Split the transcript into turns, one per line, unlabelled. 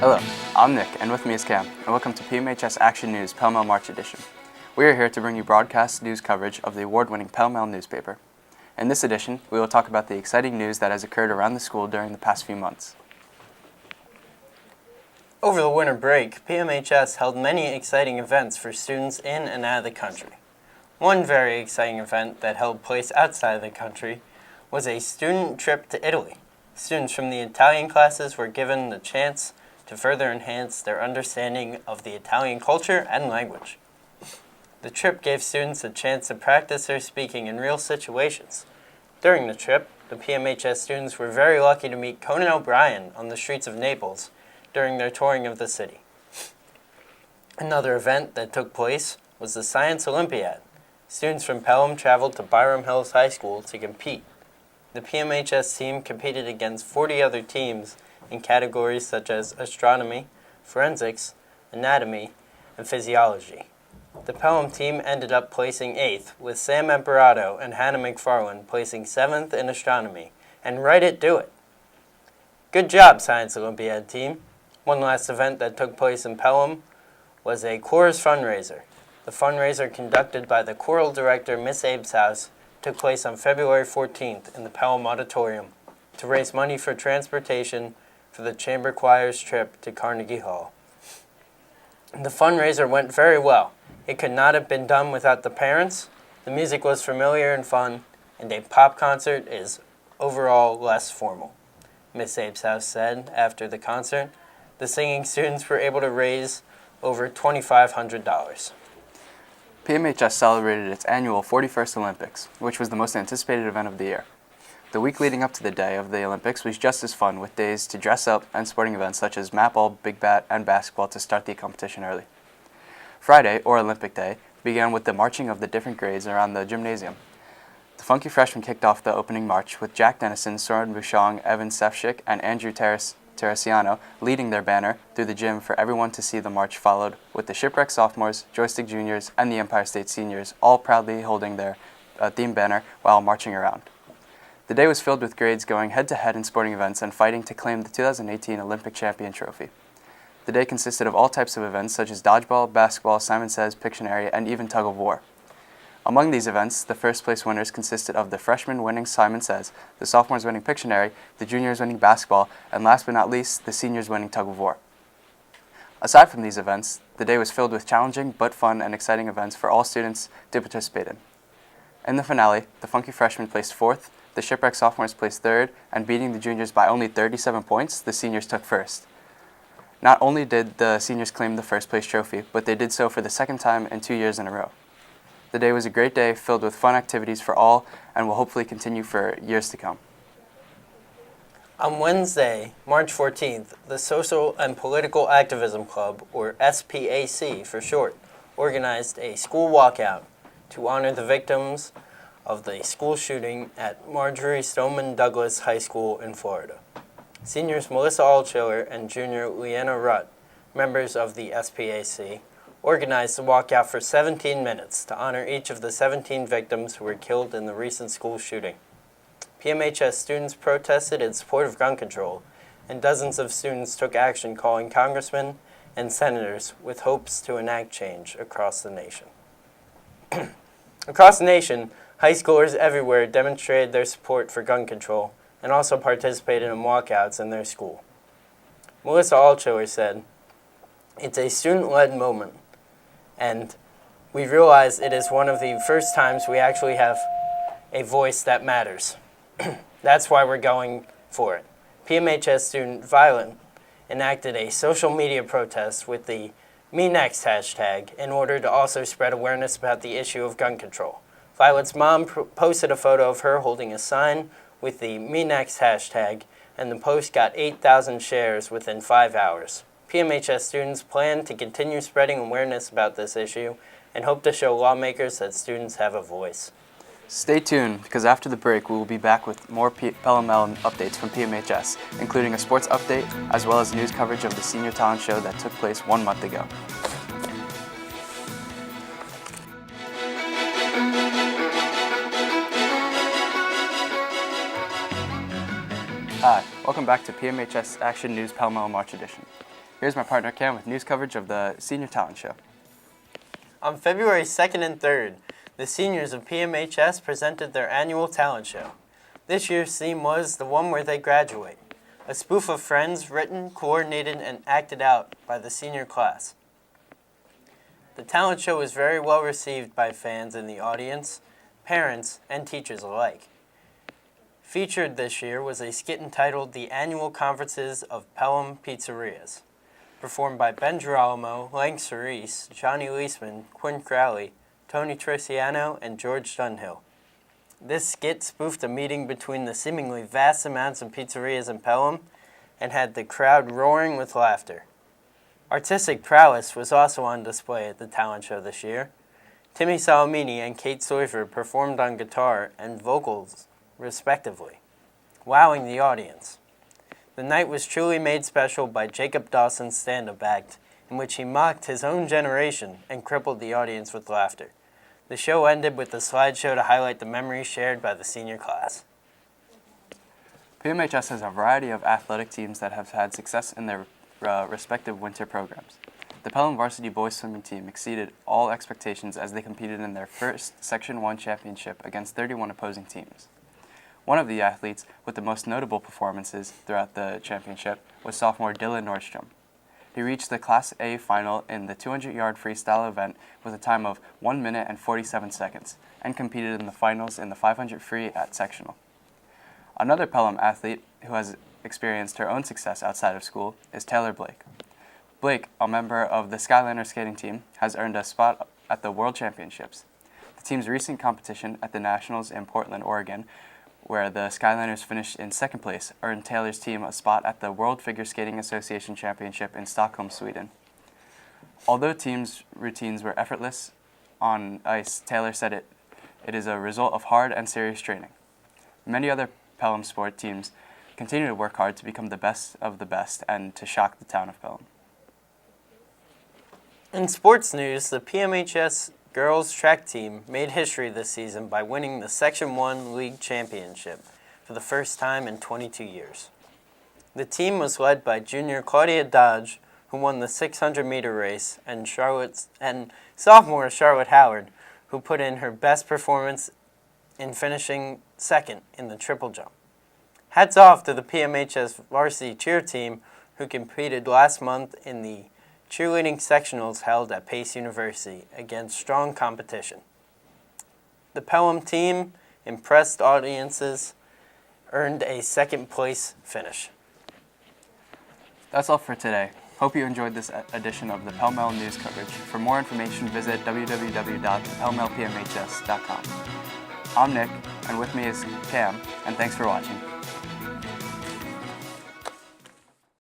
Hello, I'm Nick, and with me is Cam, and welcome to PMHS Action News Pel Mel March edition. We are here to bring you broadcast news coverage of the award-winning Pel Mel newspaper. In this edition, we will talk about the exciting news that has occurred around the school during the past few months.
Over the winter break, PMHS held many exciting events for students in and out of the country. One very exciting event that held place outside of the country was a student trip to Italy. Students from the Italian classes were given the chance to further enhance their understanding of the Italian culture and language. The trip gave students a chance to practice their speaking in real situations. During the trip, the PMHS students were very lucky to meet Conan O'Brien on the streets of Naples during their touring of the city. Another event that took place was the Science Olympiad. Students from Pelham traveled to Byram Hills High School to compete. The PMHS team competed against 40 other teams in categories such as astronomy, forensics, anatomy, and physiology. The Pelham team ended up placing 8th, with Sam Emperato and Hannah McFarland placing 7th in astronomy, and right at do it. Good job, Science Olympiad team. One last event that took place in Pelham was a chorus fundraiser. The fundraiser, conducted by the choral director, Miss Abe's House, took place on February 14th in the Pelham Auditorium to raise money for transportation for the Chamber Choir's trip to Carnegie Hall. The fundraiser went very well. It could not have been done without the parents. The music was familiar and fun, and a pop concert is overall less formal, Miss Abe's House said after the concert. The singing students were able to raise over $2,500.
PMHS celebrated its annual 41st Olympics, which was the most anticipated event of the year. The week leading up to the day of the Olympics was just as fun, with days to dress up and sporting events such as mat ball, big bat, and basketball to start the competition early. Friday, or Olympic Day, began with the marching of the different grades around the gymnasium. The Funky Freshmen kicked off the opening march with Jack Dennison, Soren Bouchong, Evan Sefcik, and Andrew Teresiano leading their banner through the gym for everyone to see. The march followed with the Shipwreck Sophomores, Joystick Juniors, and the Empire State Seniors all proudly holding their theme banner while marching around. The day was filled with grades going head-to-head in sporting events and fighting to claim the 2018 Olympic Champion Trophy. The day consisted of all types of events such as dodgeball, basketball, Simon Says, Pictionary, and even tug-of-war. Among these events, the first-place winners consisted of the freshmen winning Simon Says, the sophomores winning Pictionary, the juniors winning basketball, and last but not least, the seniors winning tug-of-war. Aside from these events, the day was filled with challenging but fun and exciting events for all students to participate in. In the finale, the Funky Freshmen placed 4th, the Shipwreck Sophomores placed 3rd, and beating the juniors by only 37 points, the seniors took 1st. Not only did the seniors claim the first-place trophy, but they did so for the second time in 2 years in a row. The day was a great day filled with fun activities for all and will hopefully continue for years to come.
On Wednesday, March 14th, the Social and Political Activism Club, or SPAC for short, organized a school walkout to honor the victims of the school shooting at Marjorie Stoneman Douglas High School in Florida. Seniors Melissa Altschuler and junior Leanna Rutt, members of the SPAC, organized the walkout for 17 minutes to honor each of the 17 victims who were killed in the recent school shooting. PMHS students protested in support of gun control, and dozens of students took action calling congressmen and senators with hopes to enact change across the nation. Across the nation, high schoolers everywhere demonstrated their support for gun control and also participated in walkouts in their school. Melissa Altschuler said, "It's a student-led moment, and we realize it is one of the first times we actually have a voice that matters. That's why we're going for it." PMHS student Violet enacted a social media protest with the #MeNext hashtag in order to also spread awareness about the issue of gun control. Violet's mom posted a photo of her holding a sign with the #MeNext hashtag, and the post got 8,000 shares within 5 hours. PMHS students plan to continue spreading awareness about this issue and hope to show lawmakers that students have a voice.
Stay tuned, because after the break we will be back with more Pel Mel updates from PMHS, including a sports update as well as news coverage of the senior talent show that took place 1 month ago. Hi, welcome back to PMHS Action News Pel Mel March edition. Here's my partner Cam with news coverage of the Senior Talent Show.
On February 2nd and 3rd, the seniors of PMHS presented their annual talent show. This year's theme was The One Where They Graduate, a spoof of Friends written, coordinated, and acted out by the senior class. The talent show was very well received by fans in the audience, parents, and teachers alike. Featured this year was a skit entitled The Annual Conferences of Pelham Pizzerias, performed by Ben Girolamo, Lang Cerise, Johnny Leisman, Quinn Crowley, Tony Triciano, and George Dunhill. This skit spoofed a meeting between the seemingly vast amounts of pizzerias in Pelham and had the crowd roaring with laughter. Artistic prowess was also on display at the talent show this year. Timmy Salamini and Kate Soifer performed on guitar and vocals, respectively, wowing the audience. The night was truly made special by Jacob Dawson's stand-up act, in which he mocked his own generation and crippled the audience with laughter. The show ended with a slideshow to highlight the memories shared by the senior class.
PMHS has a variety of athletic teams that have had success in their respective winter programs. The Pelham varsity boys swimming team exceeded all expectations as they competed in their first Section 1 championship against 31 opposing teams. One of the athletes with the most notable performances throughout the championship was sophomore Dylan Nordstrom. He reached the Class A final in the 200-yard freestyle event with a time of 1 minute and 47 seconds and competed in the finals in the 500 free at sectional. Another Pelham athlete who has experienced her own success outside of school is Taylor Blake. Blake, a member of the Skyliner skating team, has earned a spot at the World Championships. The team's recent competition at the Nationals in Portland, Oregon, where the Skyliners finished in second place, earned Taylor's team a spot at the World Figure Skating Association Championship in Stockholm, Sweden. Although teams' routines were effortless on ice, Taylor said it is a result of hard and serious training. Many other Pelham sport teams continue to work hard to become the best of the best and to shock the town of Pelham.
In sports news, the PMHS girls track team made history this season by winning the Section 1 League Championship for the first time in 22 years. The team was led by junior Claudia Dodge, who won the 600-meter race, and sophomore Charlotte Howard, who put in her best performance in finishing second in the triple jump. Hats off to the PMHS varsity cheer team, who competed last month in the cheerleading sectionals held at Pace University against strong competition. The Pelham team impressed audiences, earned a second-place finish.
That's all for today. Hope you enjoyed this edition of the Pel Mel news coverage. For more information, visit www.pelmelpmhs.com. I'm Nick, and with me is Cam, and thanks for watching.